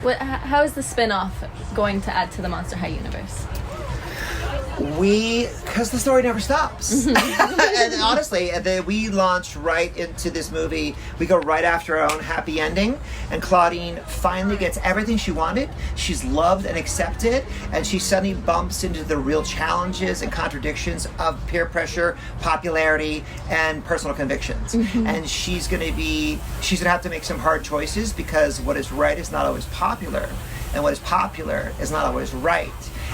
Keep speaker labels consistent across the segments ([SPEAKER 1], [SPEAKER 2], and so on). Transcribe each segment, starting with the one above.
[SPEAKER 1] How is the spin-off going to add to the Monster High universe?
[SPEAKER 2] Because the story never stops. And honestly, we launched right into this movie. We go right after our own happy ending, and Claudine finally gets everything she wanted. She's loved and accepted, and she suddenly bumps into the real challenges and contradictions of peer pressure, popularity, and personal convictions. And she's gonna have to make some hard choices, because what is right is not always popular, and what is popular is not always right.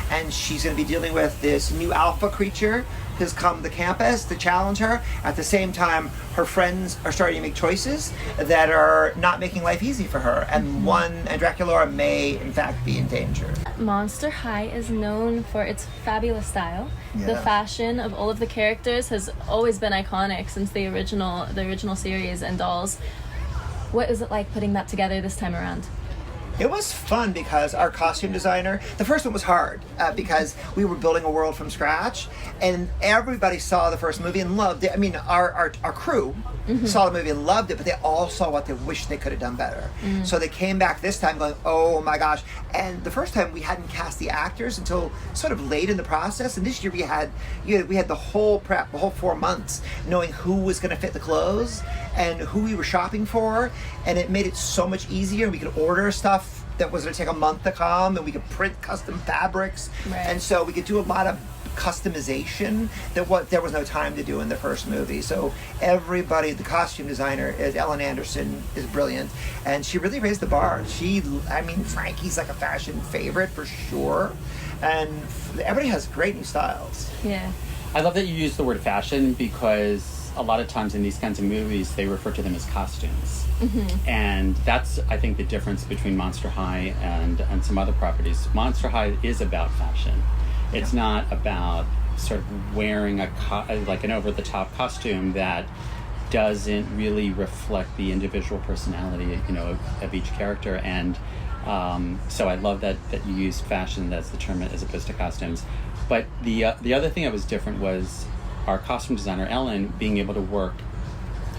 [SPEAKER 2] And she's going to be dealing with this new alpha creature who's come to campus to challenge her. At the same time, her friends are starting to make choices that are not making life easy for her. And Draculaura may, in fact, be in danger.
[SPEAKER 1] Monster High is known for its fabulous style.
[SPEAKER 2] Yeah.
[SPEAKER 1] The fashion of all of the characters has always been iconic since the original series and dolls. What is it like putting that together this time around?
[SPEAKER 2] It was fun because our costume designer, the first one was hard because we were building a world from scratch, and everybody saw the first movie and loved it. I mean, our crew saw the movie and loved it, but they all saw what they wished they could have done better. So they came back this time going, oh my gosh. And the first time we hadn't cast the actors until sort of late in the process, and this year we had the whole prep, the whole 4 months, knowing who was going to fit the clothes and who we were shopping for, and it made it so much easier. We could order stuff that was going to take a month to come, and we could print custom fabrics, and so we could do a lot of customization that there was no time to do in the first movie. So everybody, the costume designer is Ellen Anderson, is brilliant, and she really raised the bar. Frankie's like a fashion favorite for sure, and everybody has great new styles.
[SPEAKER 1] Yeah,
[SPEAKER 3] I love that you use the word fashion, because a lot of times in these kinds of movies, they refer to them as costumes. And that's, I think, the difference between Monster High and some other properties. Monster High is about fashion. It's not about sort of wearing like an over-the-top costume that doesn't really reflect the individual personality, of each character. And so I love that you used fashion as the term as opposed to costumes. But the other thing that was different was our costume designer, Ellen, being able to work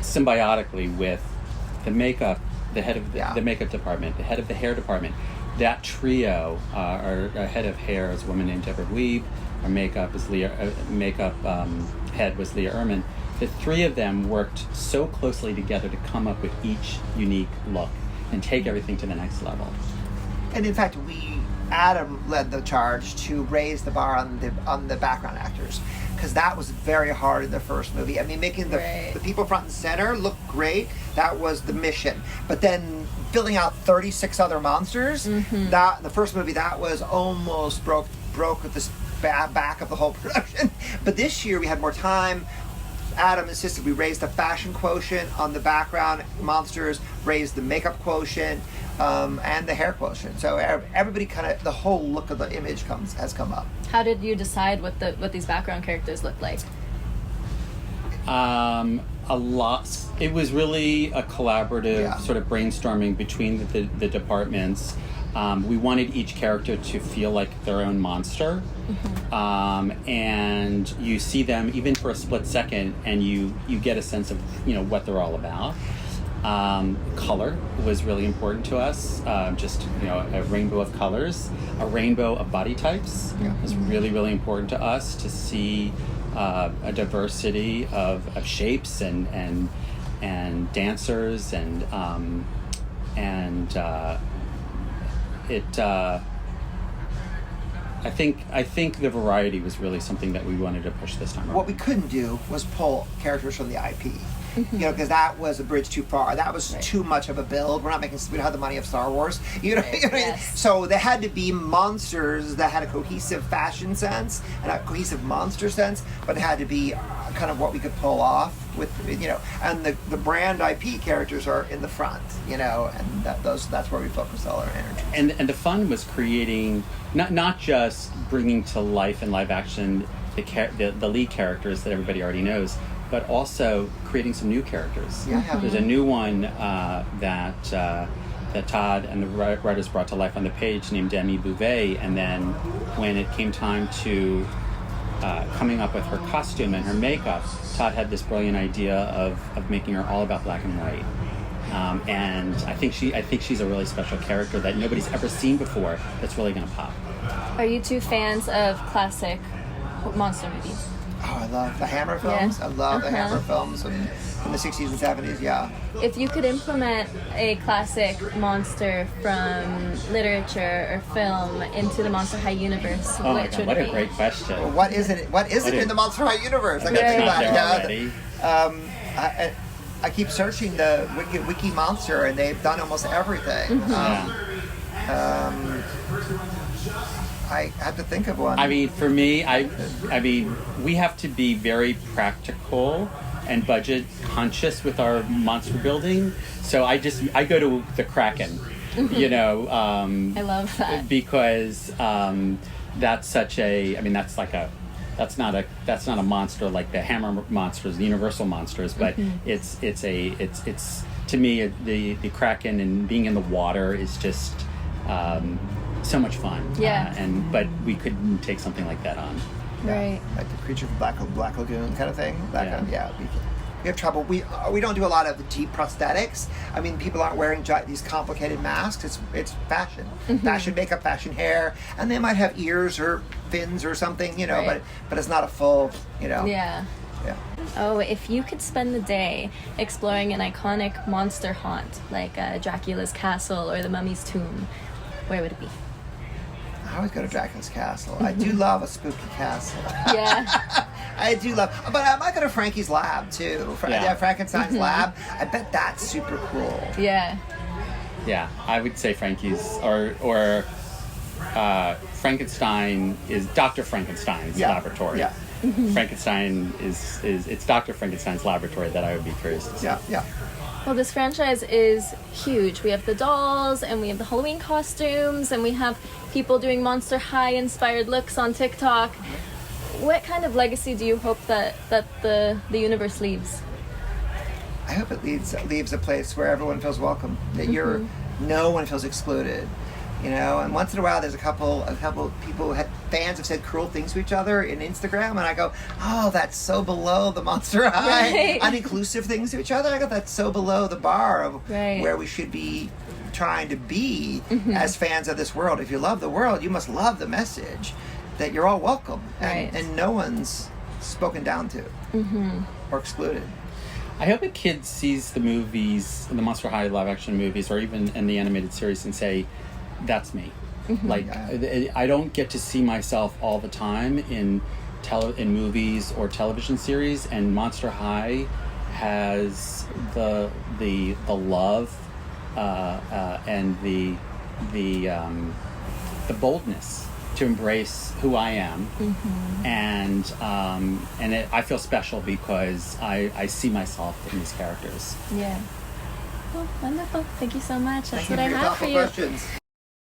[SPEAKER 3] symbiotically with the makeup, the head of the makeup department, the head of the hair department. That trio, our head of hair is a woman named Deborah Weeb, our makeup is head was Leah Ehrman. The three of them worked so closely together to come up with each unique look and take everything to the next level.
[SPEAKER 2] And in fact, Adam led the charge to raise the bar on the background actors, because that was very hard in the first movie. I mean, making the people front and center look great, that was the mission. But then filling out 36 other monsters, that the first movie, that was almost broke with the back of the whole production. But this year we had more time. Adam insisted we raise the fashion quotient on the background monsters, raise the makeup quotient, and the hair quotient. So everybody the whole look of the image has come up.
[SPEAKER 1] How did you decide what these background characters looked like?
[SPEAKER 3] A lot. It was really a collaborative sort of brainstorming between the departments. We wanted each character to feel like their own monster. And you see them even for a split second, and you get a sense of what they're all about. Color was really important to us. A rainbow of colors, a rainbow of body types was really, really important to us, to see a diversity of shapes and dancers I think the variety was really something that we wanted to push this time around.
[SPEAKER 2] What we couldn't do was pull characters from the IP. Because that was a bridge too far. That was too much of a build. We don't have the money of Star Wars. So there had to be monsters that had a cohesive fashion sense and a cohesive monster sense, but it had to be kind of what we could pull off with, and the brand IP characters are in the front, and that's where we focus all our energy.
[SPEAKER 3] And the fun was creating, not just bringing to life in live action the lead characters that everybody already knows, but also creating some new characters. There's a new one that Todd and the writers brought to life on the page, named Demi Bouvet, and then when it came time to coming up with her costume and her makeup, Todd had this brilliant idea of making her all about black and white. And I think she's a really special character that nobody's ever seen before. That's really gonna pop.
[SPEAKER 1] Are you two fans of classic monster movies?
[SPEAKER 2] Oh, I love the Hammer films.
[SPEAKER 1] Yeah.
[SPEAKER 2] I love the Hammer films from the 60s and 70s. Yeah.
[SPEAKER 1] If you could implement a classic monster from literature or film into the Monster High universe,
[SPEAKER 3] Oh my
[SPEAKER 1] which
[SPEAKER 3] God,
[SPEAKER 1] would
[SPEAKER 3] what
[SPEAKER 1] it
[SPEAKER 3] a
[SPEAKER 1] be?
[SPEAKER 3] great question.
[SPEAKER 2] Well, what isn't it? What isn't in the Monster High universe? I got
[SPEAKER 1] Right.
[SPEAKER 2] to do
[SPEAKER 3] Not there
[SPEAKER 2] that.
[SPEAKER 3] already.
[SPEAKER 2] I keep searching the wiki monster, and they've done almost everything. I have to think of one.
[SPEAKER 3] I mean, for me, I mean, we have to be very practical and budget conscious with our monster building. So I go to the Kraken, you know.
[SPEAKER 1] I love that.
[SPEAKER 3] Because that's such a. I mean, that's not a monster like the Hammer monsters, the Universal monsters, but it's to me the Kraken and being in the water is just so much fun.
[SPEAKER 1] Yeah.
[SPEAKER 3] But we couldn't take something like that on.
[SPEAKER 1] Right.
[SPEAKER 2] Like the creature from Black Lagoon kind of thing.
[SPEAKER 3] Yeah.
[SPEAKER 2] We have trouble. We don't do a lot of deep prosthetics. I mean, people aren't wearing these complicated masks. It's fashion, fashion makeup, fashion hair, and they might have ears or fins or something, you know.
[SPEAKER 1] Right.
[SPEAKER 2] But it's not a full, you know.
[SPEAKER 1] Yeah.
[SPEAKER 2] Yeah.
[SPEAKER 1] Oh, if you could spend the day exploring an iconic monster haunt like Dracula's castle or the Mummy's tomb, where would it be?
[SPEAKER 2] I always go to Dracula's castle. I do love a spooky castle.
[SPEAKER 1] Yeah.
[SPEAKER 2] I do love, but I might go to Frankie's lab too. Frankenstein's lab. I bet that's super cool.
[SPEAKER 1] Yeah.
[SPEAKER 3] Yeah, I would say Frankie's or Frankenstein is Dr. Frankenstein's laboratory.
[SPEAKER 2] Yeah.
[SPEAKER 3] Frankenstein it's Dr. Frankenstein's laboratory that I would be curious to see.
[SPEAKER 2] Yeah.
[SPEAKER 1] Well, this franchise is huge. We have the dolls, and we have the Halloween costumes, and we have people doing Monster High inspired looks on TikTok. What kind of legacy do you hope that the universe leaves?
[SPEAKER 2] I hope it leaves a place where everyone feels welcome. That no one feels excluded. You know, and once in a while, there's a couple people, fans have said cruel things to each other in Instagram, and I go, oh, that's so below the Monster High.
[SPEAKER 1] Right.
[SPEAKER 2] Uninclusive things to each other. I go, that's so below the bar of
[SPEAKER 1] Right.
[SPEAKER 2] where we should be trying to be as fans of this world. If you love the world, you must love the message that you're all welcome,
[SPEAKER 1] Right.
[SPEAKER 2] and no one's spoken down to or excluded.
[SPEAKER 3] I hope a kid sees the movies, the Monster High live action movies, or even in the animated series, and say, that's me. Like, I don't get to see myself all the time in movies or television series, and Monster High has the love and the boldness to embrace who I am, and I feel special because I see myself in these characters.
[SPEAKER 1] Yeah. Well, wonderful. Thank you so much. That's
[SPEAKER 2] Thank you
[SPEAKER 1] what I
[SPEAKER 2] for your
[SPEAKER 1] have for
[SPEAKER 2] thoughtful
[SPEAKER 1] you.
[SPEAKER 2] questions.